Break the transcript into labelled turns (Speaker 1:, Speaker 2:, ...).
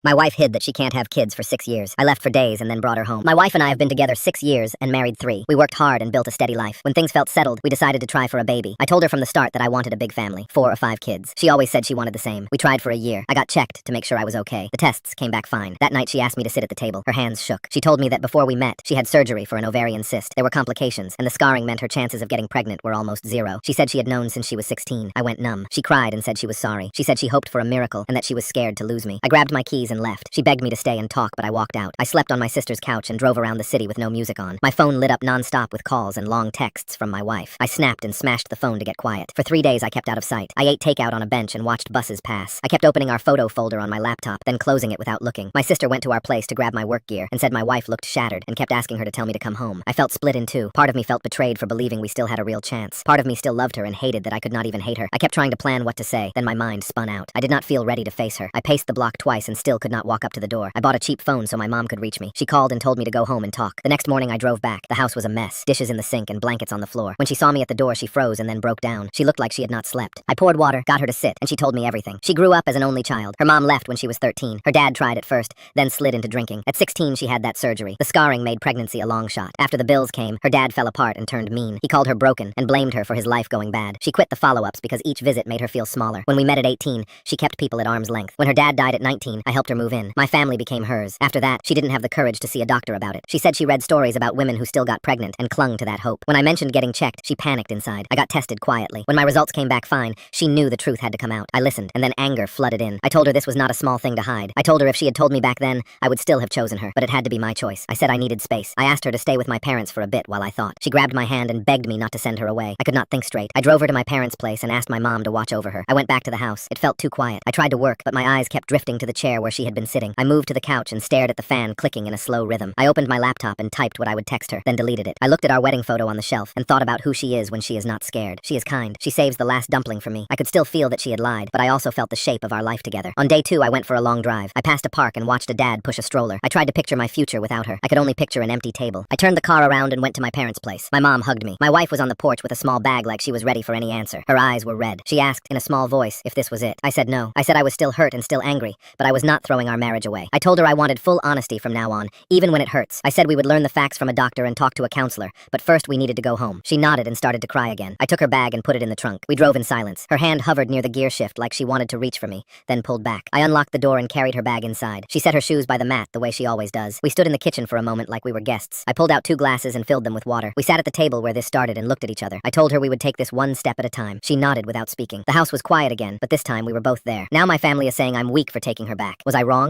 Speaker 1: My wife hid that she can't have kids for 6 years. I left for days and then brought her home. My wife and I have been together 6 years and married 3. We worked hard and built a steady life. When things felt settled, we decided to try for a baby. I told her from the start that I wanted a big family, 4 or 5 kids. She always said she wanted the same. We tried for a year. I got checked to make sure I was okay. The tests came back fine. That night she asked me to sit at the table. Her hands shook. She told me that before we met, she had surgery for an ovarian cyst. There were complications, and the scarring meant her chances of getting pregnant were almost 0. She said she had known since she was 16. I went numb. She cried and said she was sorry. She said she hoped for a miracle and that she was scared to lose me. I grabbed my keys and left. She begged me to stay and talk, but I walked out. I slept on my sister's couch and drove around the city with no music on. My phone lit up non-stop with calls and long texts from my wife. I snapped and smashed the phone to get quiet. For 3 days I kept out of sight. I ate takeout on a bench and watched buses pass. I kept opening our photo folder on my laptop, then closing it without looking. My sister went to our place to grab my work gear and said my wife looked shattered and kept asking her to tell me to come home. I felt split in two. Part of me felt betrayed for believing we still had a real chance. Part of me still loved her and hated that I could not even hate her. I kept trying to plan what to say, then my mind spun out. I did not feel ready to face her. I paced the block twice and still could not walk up to the door. I bought a cheap phone so my mom could reach me. She called and told me to go home and talk. The next morning I drove back. The house was a mess. Dishes in the sink and blankets on the floor. When she saw me at the door, she froze and then broke down. She looked like she had not slept. I poured water, got her to sit, and she told me everything. She grew up as an only child. Her mom left when she was 13. Her dad tried at first, then slid into drinking. At 16, she had that surgery. The scarring made pregnancy a long shot. After the bills came, her dad fell apart and turned mean. He called her broken and blamed her for his life going bad. She quit the follow-ups because each visit made her feel smaller. When we met at 18, she kept people at arm's length. When her dad died at 19, I helped her move in. My family became hers. After that, she didn't have the courage to see a doctor about it. She said she read stories about women who still got pregnant and clung to that hope. When I mentioned getting checked, she panicked inside. I got tested quietly. When my results came back fine, she knew the truth had to come out. I listened, and then anger flooded in. I told her this was not a small thing to hide. I told her if she had told me back then, I would still have chosen her, but it had to be my choice. I said I needed space. I asked her to stay with my parents for a bit while I thought. She grabbed my hand and begged me not to send her away. I could not think straight. I drove her to my parents' place and asked my mom to watch over her. I went back to the house. It felt too quiet. I tried to work, but my eyes kept drifting to the chair where she had been sitting. I moved to the couch and stared at the fan clicking in a slow rhythm. I opened my laptop and typed what I would text her, then deleted it. I looked at our wedding photo on the shelf and thought about who she is when she is not scared. She is kind. She saves the last dumpling for me. I could still feel that she had lied, but I also felt the shape of our life together. On day 2, I went for a long drive. I passed a park and watched a dad push a stroller. I tried to picture my future without her. I could only picture an empty table. I turned the car around and went to my parents' place. My mom hugged me. My wife was on the porch with a small bag like she was ready for any answer. Her eyes were red. She asked in a small voice if this was it. I said no. I said I was still hurt and still angry, but I was not throwing our marriage away. I told her I wanted full honesty from now on, even when it hurts. I said we would learn the facts from a doctor and talk to a counselor, but first we needed to go home. She nodded and started to cry again. I took her bag and put it in the trunk. We drove in silence. Her hand hovered near the gear shift like she wanted to reach for me, then pulled back. I unlocked the door and carried her bag inside. She set her shoes by the mat the way she always does. We stood in the kitchen for a moment like we were guests. I pulled out 2 glasses and filled them with water. We sat at the table where this started and looked at each other. I told her we would take this one step at a time. She nodded without speaking. The house was quiet again, but this time we were both there. Now my family is saying I'm weak for taking her back. Was I wrong?